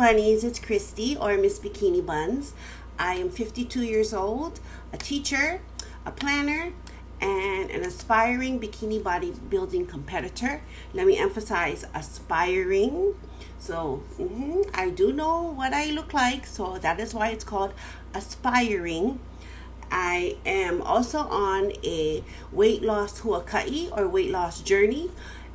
bunnies, it's Christy, or Miss Bikini Buns. I am 52 years old, a teacher, a planner, and an aspiring bikini bodybuilding competitor. Let me emphasize aspiring. So I do know what I look like, so that is why it's called aspiring. I am also on a weight loss huaka'i or weight loss journey,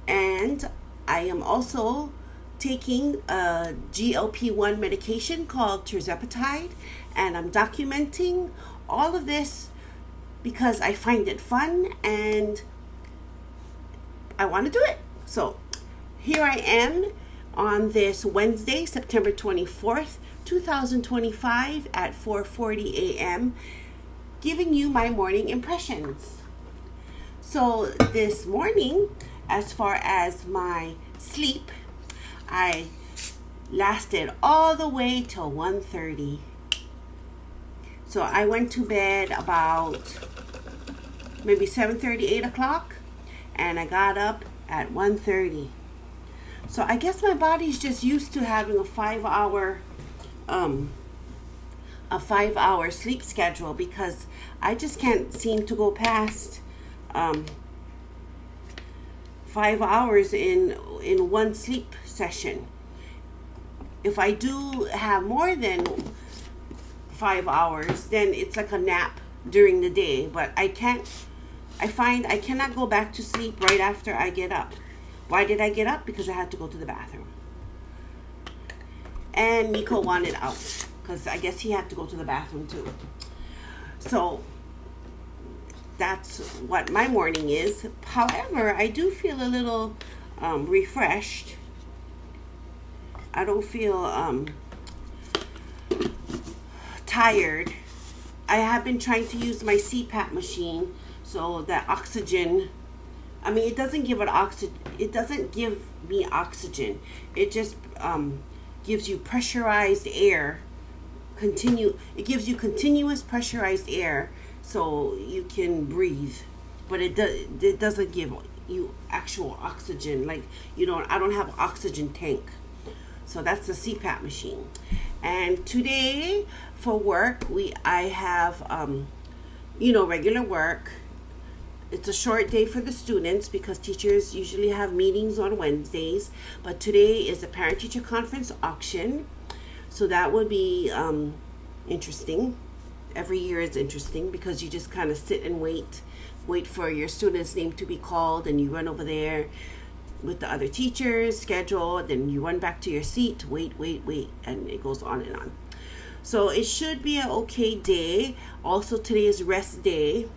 and I am also taking a GLP-1 medication called tirzepatide, and I'm documenting all of this because I find it fun and I want to do it. So here I am on this Wednesday, September 24th, 2025 at 4:40 a.m. giving you my morning impressions. So this morning, as far as my sleep, I lasted all the way till 1:30. So I went to bed about maybe 7:30, 8 o'clock, and I got up at 1:30. So I guess my body's just used to having a 5-hour sleep schedule, because I just can't seem to go past 5 hours in one sleep session. If I do have more than 5 hours, then it's like a nap during the day, but I find I cannot go back to sleep right after I get up. Why did I get up? Because I had to go to the bathroom. And Nico wanted out because I guess he had to go to the bathroom too. So that's what my morning is. However, I do feel a little refreshed. I don't feel tired. I have been trying to use my CPAP machine so that oxygen, it doesn't give me oxygen. It just gives you pressurized air. It gives you continuous pressurized air so you can breathe, but it doesn't give you actual oxygen. Like I don't have an oxygen tank. So that's the CPAP machine. And today for work, I have regular work. It's a short day for the students because teachers usually have meetings on Wednesdays, but today is a parent-teacher conference auction. So that would be interesting. Every year is interesting because you just kind of sit and wait for your student's name to be called, and you run over there with the other teachers, schedule, then you run back to your seat, wait, and it goes on and on. So it should be an okay day. Also, today is rest day.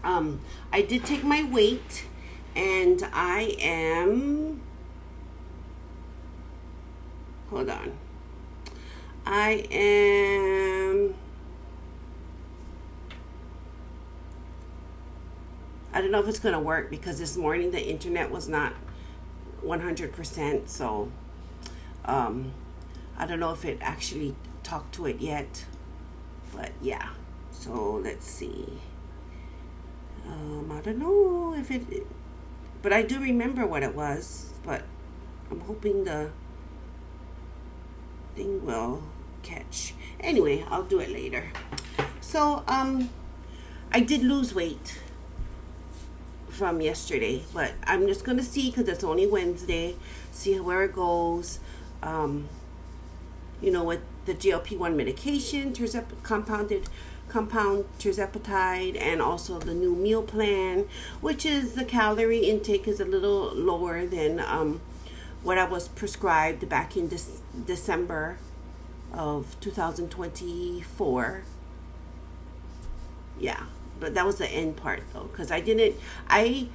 I did take my weight, and I am, hold on, I don't know if it's going to work because this morning the internet was not 100%, so I don't know if it actually talked to it yet, but yeah. So let's see. I don't know if it, but I do remember what it was, but I'm hoping the thing will catch. Anyway, I'll do it later. So I did lose weight from yesterday, but I'm just gonna see, because it's only Wednesday, see where it goes. With the GLP-1 medication, compound tirzepatide, and also the new meal plan, which is the calorie intake is a little lower than what I was prescribed back in December of 2024. Yeah, but that was the end part though, because I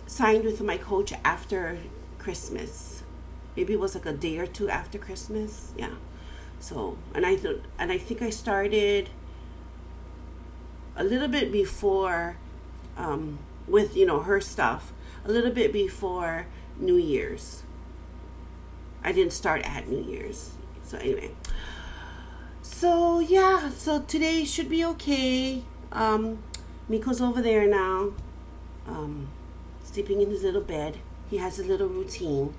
signed with my coach after Christmas. Maybe it was like a day or two after Christmas. Yeah. So, and I think I started a little bit before with her stuff, a little bit before New Year's. I didn't start at New Year's. So anyway, so yeah, so today should be okay. Miko's over there now, sleeping in his little bed. He has his little routine.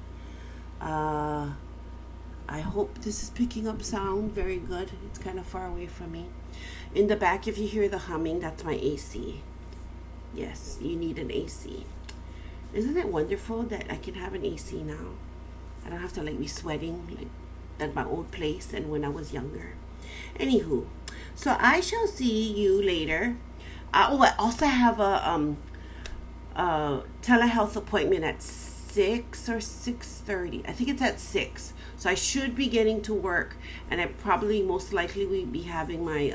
I hope this is picking up sound very good. It's kind of far away from me. In the back, if you hear the humming, that's my AC. Yes, you need an AC. Isn't it wonderful that I can have an AC now? I don't have to be sweating like at my old place and when I was younger. Anywho, so I shall see you later. I also have a telehealth appointment at 6 or 6:30. I think it's at 6. So I should be getting to work, and I probably most likely will be having my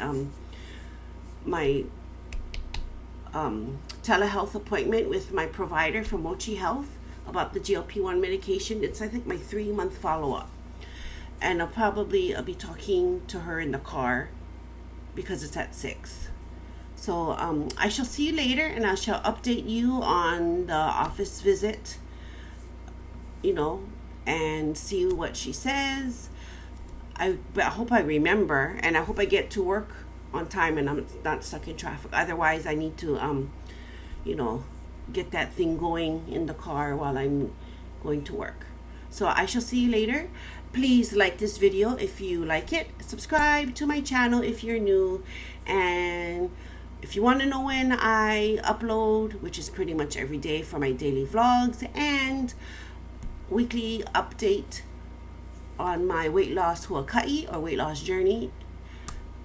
telehealth appointment with my provider from Mochi Health about the GLP-1 medication. It's, I think, my 3-month follow-up. And I'll be talking to her in the car because it's at 6. So I shall see you later, and I shall update you on the office visit, and see what she says. I hope I remember, and I hope I get to work on time and I'm not stuck in traffic. Otherwise, I need to, get that thing going in the car while I'm going to work. So I shall see you later. Please like this video if you like it. Subscribe to my channel if you're new. And if you want to know when I upload, which is pretty much every day for my daily vlogs and weekly update on my weight loss huaka'i or weight loss journey,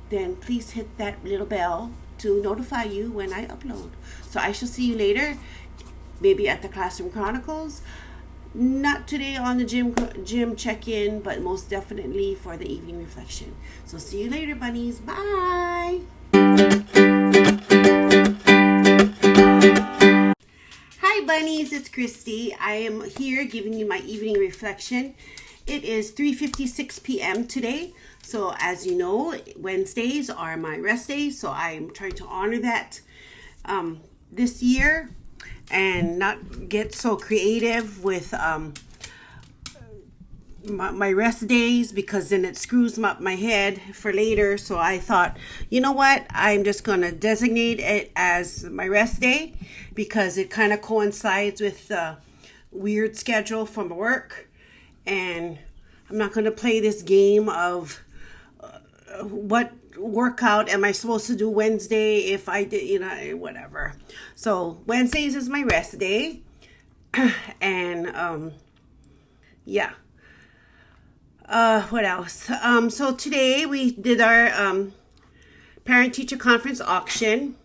then please hit that little bell to notify you when I upload. So I shall see you later, maybe at the Classroom Chronicles. Not today on the gym check-in, but most definitely for the evening reflection. So see you later, bunnies. Bye. Hi bunnies, it's Christy. I am here giving you my evening reflection. It is 3:56 p.m. today. So as you know, Wednesdays are my rest days. So I'm trying to honor that this year and not get so creative with my rest days, because then it screws up my head for later. So I thought, you know what, I'm just going to designate it as my rest day because it kind of coincides with the weird schedule from work. And I'm not going to play this game of what workout am I supposed to do Wednesday if I did, whatever. So Wednesdays is my rest day. And yeah. What else? So today we did our parent-teacher conference auction.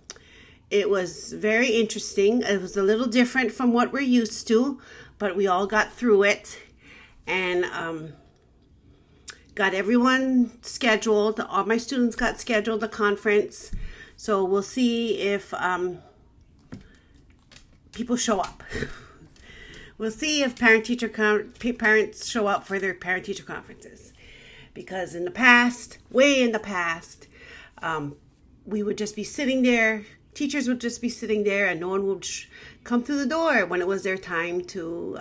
It was very interesting. It was a little different from what we're used to, but we all got through it and got everyone scheduled. All my students got scheduled a conference. So we'll see if people show up. We'll see if parents show up for their parent-teacher conferences. Because in the past, way in the past, we would just be sitting there. Teachers would just be sitting there and no one would come through the door when it was their time to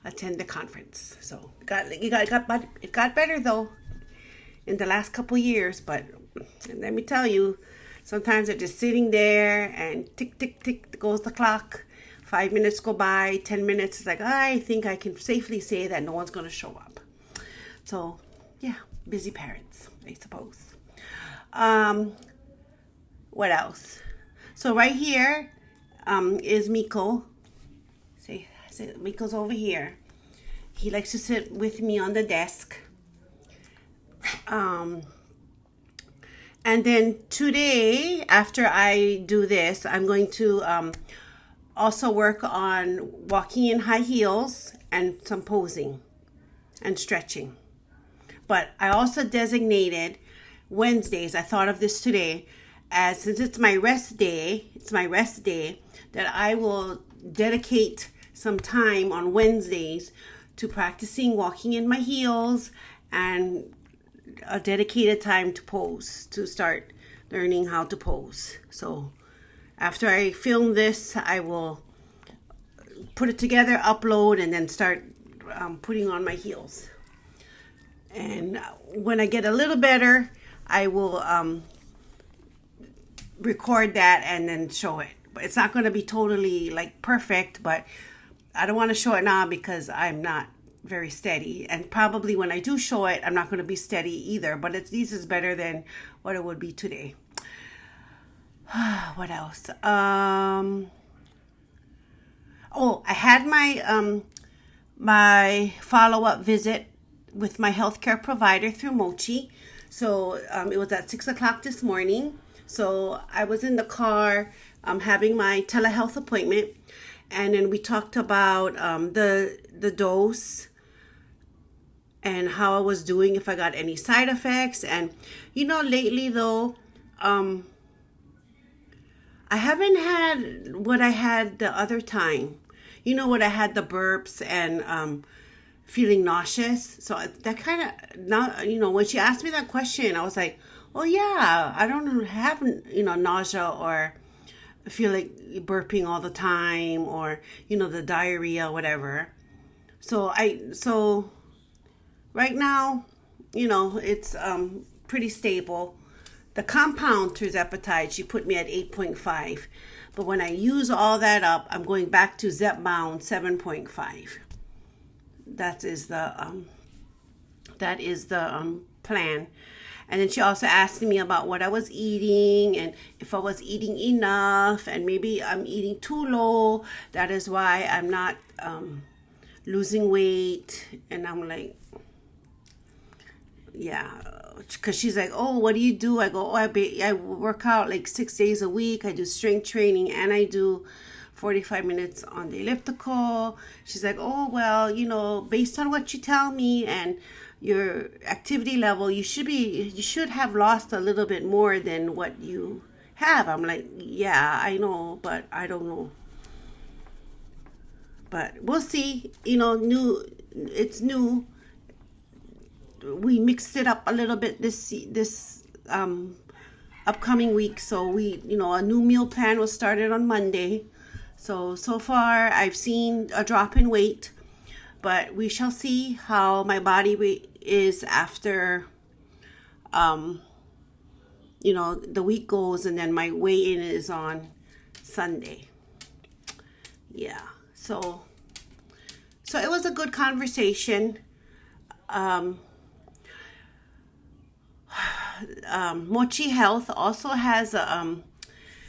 attend the conference. So it got better though in the last couple years. But let me tell you, sometimes they're just sitting there and tick, tick, tick goes the clock. 5 minutes go by, 10 minutes. It's like, I think I can safely say that no one's going to show up. So, yeah, busy parents, I suppose. What else? So right here is Miko. See, Miko's over here. He likes to sit with me on the desk. And then today, after I do this, I'm going to also work on walking in high heels and some posing and stretching. But I also designated Wednesdays, I thought of this today, as since it's my rest day, that I will dedicate some time on Wednesdays to practicing walking in my heels and a dedicated time to pose, to start learning how to pose. So after I film this, I will put it together, upload, and then start putting on my heels. And when I get a little better, I will record that and then show it. But it's not going to be totally perfect, but I don't want to show it now because I'm not very steady. And probably when I do show it, I'm not going to be steady either. But at least it's better than what it would be today. What else? I had my follow-up visit with my healthcare provider through Mochi. So it was at 6 o'clock this morning. So I was in the car having my telehealth appointment. And then we talked about the dose and how I was doing, if I got any side effects. And, lately though, I haven't had what I had the other time. What I had the burps and feeling nauseous. So that kind of, when she asked me that question, I was like, oh yeah, I don't have, nausea or feel like burping all the time or, the diarrhea, whatever. So right now, it's pretty stable. The compound tirzepatide, she put me at 8.5. But when I use all that up, I'm going back to Zepbound 7.5. That is the plan. And then she also asked me about what I was eating and if I was eating enough, and maybe I'm eating too low. That is why I'm not losing weight. And I'm like, yeah, because she's like, oh, what do you do? I go, I work out like 6 days a week. I do strength training and I do 45 minutes on the elliptical. She's like, oh, well, based on what you tell me and your activity level, you should have lost a little bit more than what you have. I'm like, yeah, I know, but I don't know. But we'll see. It's new. We mixed it up a little bit this upcoming week. So a new meal plan was started on Monday. So far I've seen a drop in weight, but we shall see how my body is after, the week goes, and then my weigh-in is on Sunday. Yeah. So it was a good conversation. Mochi Health also has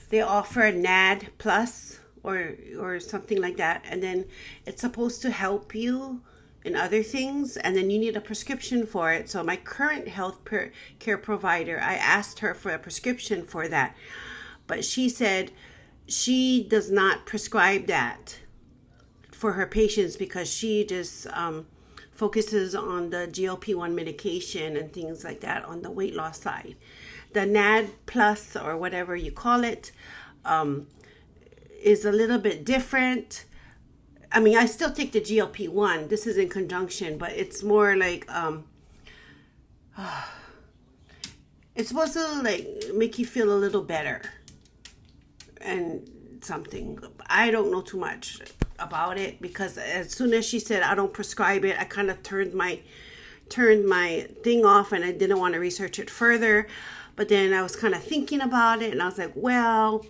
they offer a NAD plus or something like that, and then it's supposed to help you in other things, and then you need a prescription for it. So my current health care provider, I asked her for a prescription for that, but she said she does not prescribe that for her patients because she just focuses on the GLP-1 medication and things like that on the weight loss side. The NAD plus, or whatever you call it, is a little bit different. I mean, I still take the GLP-1. This is in conjunction, but it's more like it's supposed to like make you feel a little better and something. I don't know too much about it because as soon as she said I don't prescribe it, I kind of turned my thing off and I didn't want to research it further. But then I was kind of thinking about it and I was like, well,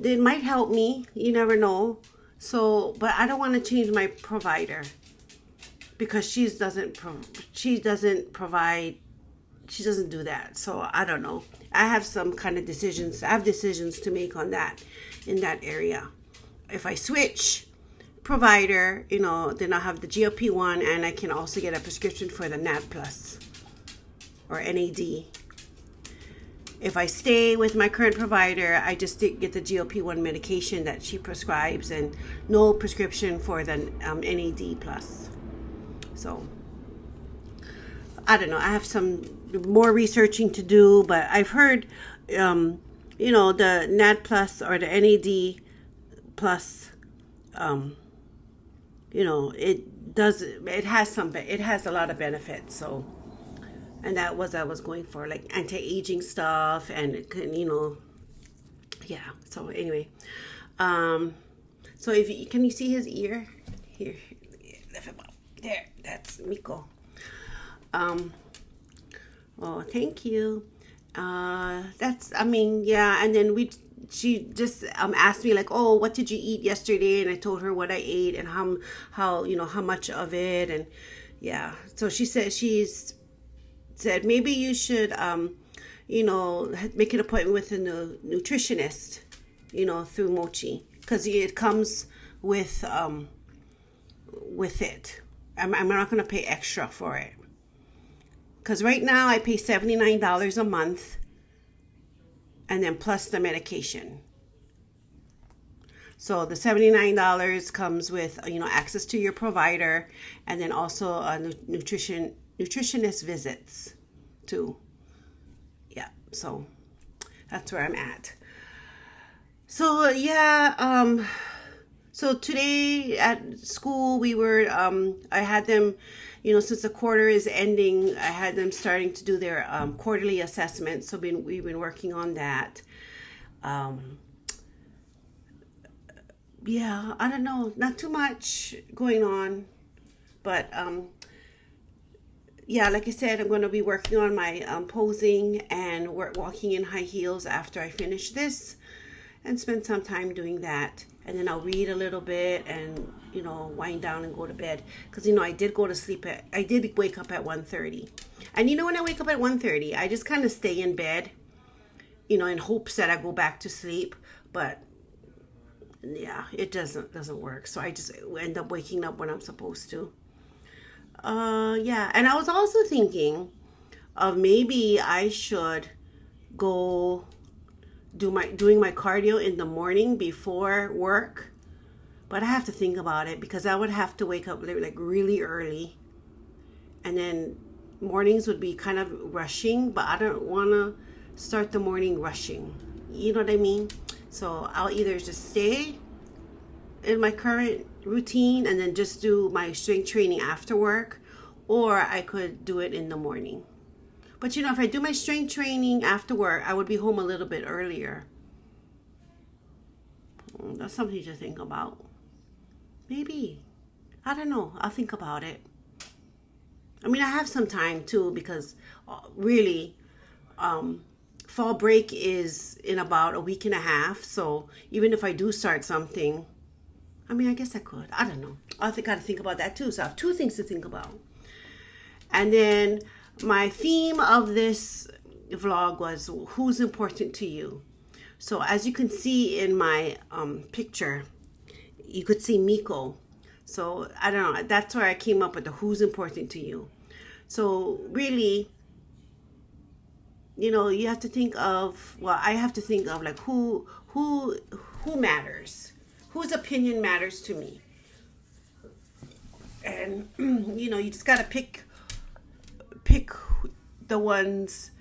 it might help me. You never know. So, but I don't want to change my provider because she doesn't do that. So I don't know. I have some kind of decisions. I have decisions to make on that in that area. If I switch provider, then I'll have the GLP-1 and I can also get a prescription for the NAD plus or NAD. If I stay with my current provider, I just get the GLP-1 medication that she prescribes and no prescription for the NAD plus. So, I don't know. I have some more researching to do, but I've heard, the NAD plus or the NAD plus, it has a lot of benefits. So, and that was I was going for, like anti-aging stuff and it can, yeah. So anyway, so can you see his ear? Here, lift him up. There, that's Miko. Oh, thank you. And then she just asked me like, oh, what did you eat yesterday? And I told her what I ate and how much of it, and Yeah. So she's said maybe you should make an appointment with a nutritionist, through Mochi, because it comes with it. I'm not going to pay extra for it, because right now I pay $79 a month, and then plus the medication. So the $79 comes with access to your provider, and then also nutritionist visits too. Yeah, so that's where I'm at. So yeah, so today at school we were I had them, since the quarter is ending, I had them starting to do their quarterly assessments. So we've been working on that. Yeah, I don't know, not too much going on, but yeah, like I said, I'm going to be working on my posing and walking in high heels after I finish this, and spend some time doing that. And then I'll read a little bit and wind down and go to bed, because I did go to sleep I did wake up at 1:30. And when I wake up at 1:30, I just kind of stay in bed, in hopes that I go back to sleep. But yeah, it doesn't work. So I just end up waking up when I'm supposed to. Yeah, and I was also thinking of maybe I should go doing my cardio in the morning before work. But I have to think about it, because I would have to wake up like really early, and then mornings would be kind of rushing, but I don't want to start the morning rushing. You know what I mean? So I'll either just stay in my current routine and then just do my strength training after work, or I could do it in the morning. But if I do my strength training after work, I would be home a little bit earlier. That's something to think about. Maybe. I don't know. I'll think about it. I mean, I have some time too, because really, fall break is in about a week and a half. So even if I do start something, I mean, I guess I could. I don't know. I got to think about that too. So I have two things to think about. And then my theme of this vlog was, who's important to you? So as you can see in my picture, you could see Miko. So I don't know. That's where I came up with the who's important to you. So really, you have to think of, I have to think of like who matters, whose opinion matters to me. And you just gotta pick the ones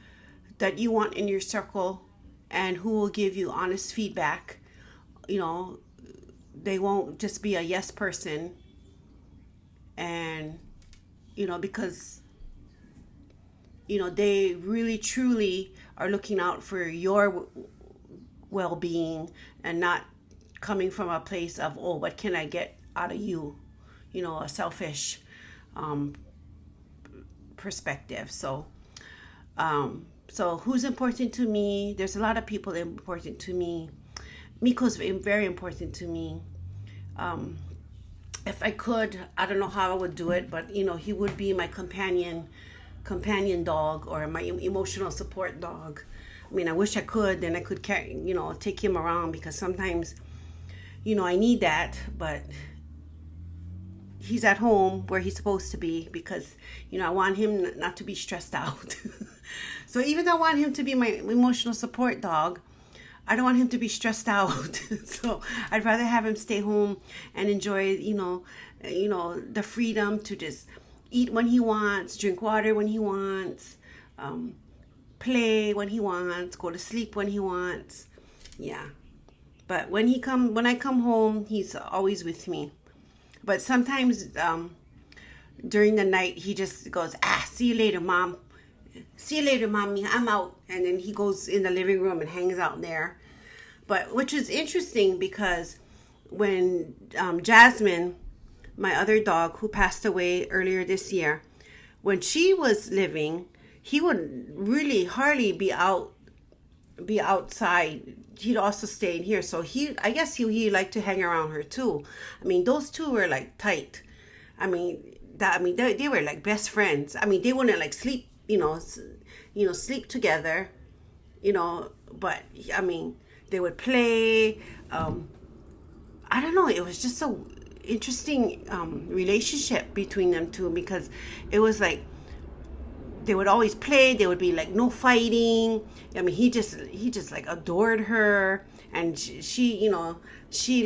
that you want in your circle, and who will give you honest feedback. They won't just be a yes person, and because they really truly are looking out for your well-being, and not coming from a place of, oh, what can I get out of you, a selfish perspective. So who's important to me? There's a lot of people important to me. Miko's very important to me. If I could, I don't know how I would do it, but he would be my companion dog, or my emotional support dog. I mean, I wish I could, then I could take him around, because sometimes I need that, but he's at home where he's supposed to be, because I want him not to be stressed out. So even though I want him to be my emotional support dog, I don't want him to be stressed out. So I'd rather have him stay home and enjoy the freedom to just eat when he wants, drink water when he wants, play when he wants, go to sleep when he wants. Yeah. But when I come home, he's always with me. But sometimes during the night, he just goes, see you later, Mom. See you later, Mommy. I'm out. And then he goes in the living room and hangs out there. But which is interesting, because when Jasmine, my other dog who passed away earlier this year, when she was living, he would really hardly be outside. He'd also stay in here. So I guess he liked to hang around her too. I mean, those two were like tight. I mean, that, I mean, they were like best friends. I mean, they wouldn't like sleep, sleep together, but I mean, they would play. I don't know. It was just so interesting relationship between them two, because it was like they would always play. There would be like no fighting. I mean, he just like adored her, and she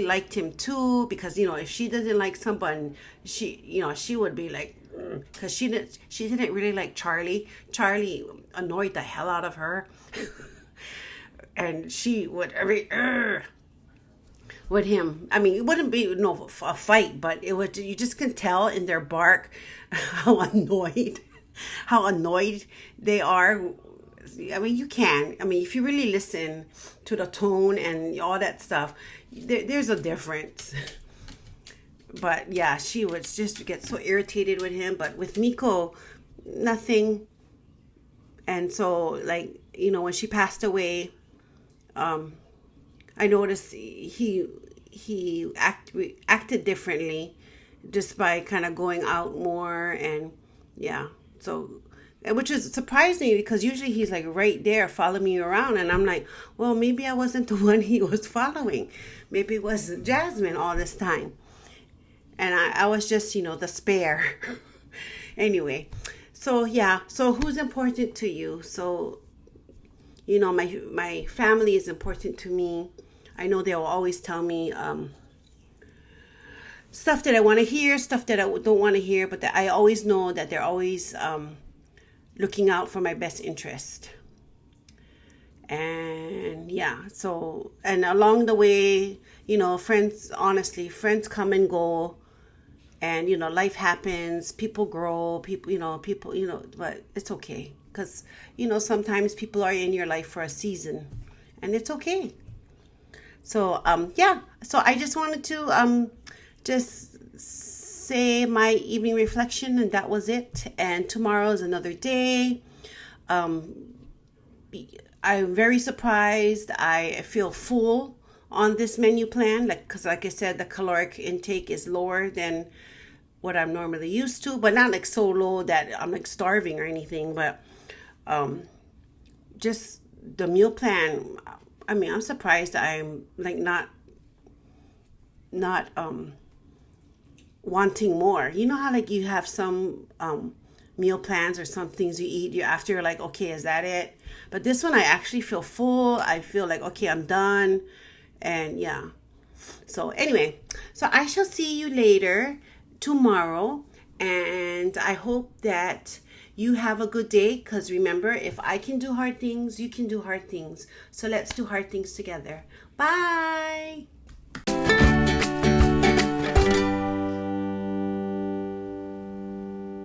liked him too, because if she doesn't like someone, she would be like, because she didn't really like Charlie. Charlie annoyed the hell out of her, and she would with him. I mean, it wouldn't be a fight, but it would. You just can tell in their bark how annoyed they are. I mean, you can. I mean, if you really listen to the tone and all that stuff, there's a difference. But yeah, she would just get so irritated with him. But with Miko, nothing. And so, like, when she passed away, I noticed he acted differently, just by kind of going out more, and yeah, so, which is surprising, because usually he's like right there following me around, and I'm like, well, maybe I wasn't the one he was following. Maybe it was Jasmine all this time, and I was just the spare. Anyway, so yeah, so who's important to you? So my family is important to me. I know they'll always tell me stuff that I want to hear, stuff that I don't want to hear, but that I always know that they're always looking out for my best interest. And yeah, so, and along the way, friends come and go, and life happens, people grow, but it's okay, because sometimes people are in your life for a season, and it's okay. So yeah, so I just wanted to just say my evening reflection, and that was it. And tomorrow is another day. I'm very surprised. I feel full on this menu plan, because like I said, the caloric intake is lower than what I'm normally used to, but not like so low that I'm like starving or anything. But just the meal plan, I mean, I'm surprised I'm like not wanting more. You know how like you have some meal plans or some things you eat, you're like, okay, is that it? But this one, I actually feel full. I feel like, okay, I'm done. And yeah. So anyway, so I shall see you later tomorrow, and I hope that you have a good day, because remember, if I can do hard things, you can do hard things. So let's do hard things together. Bye.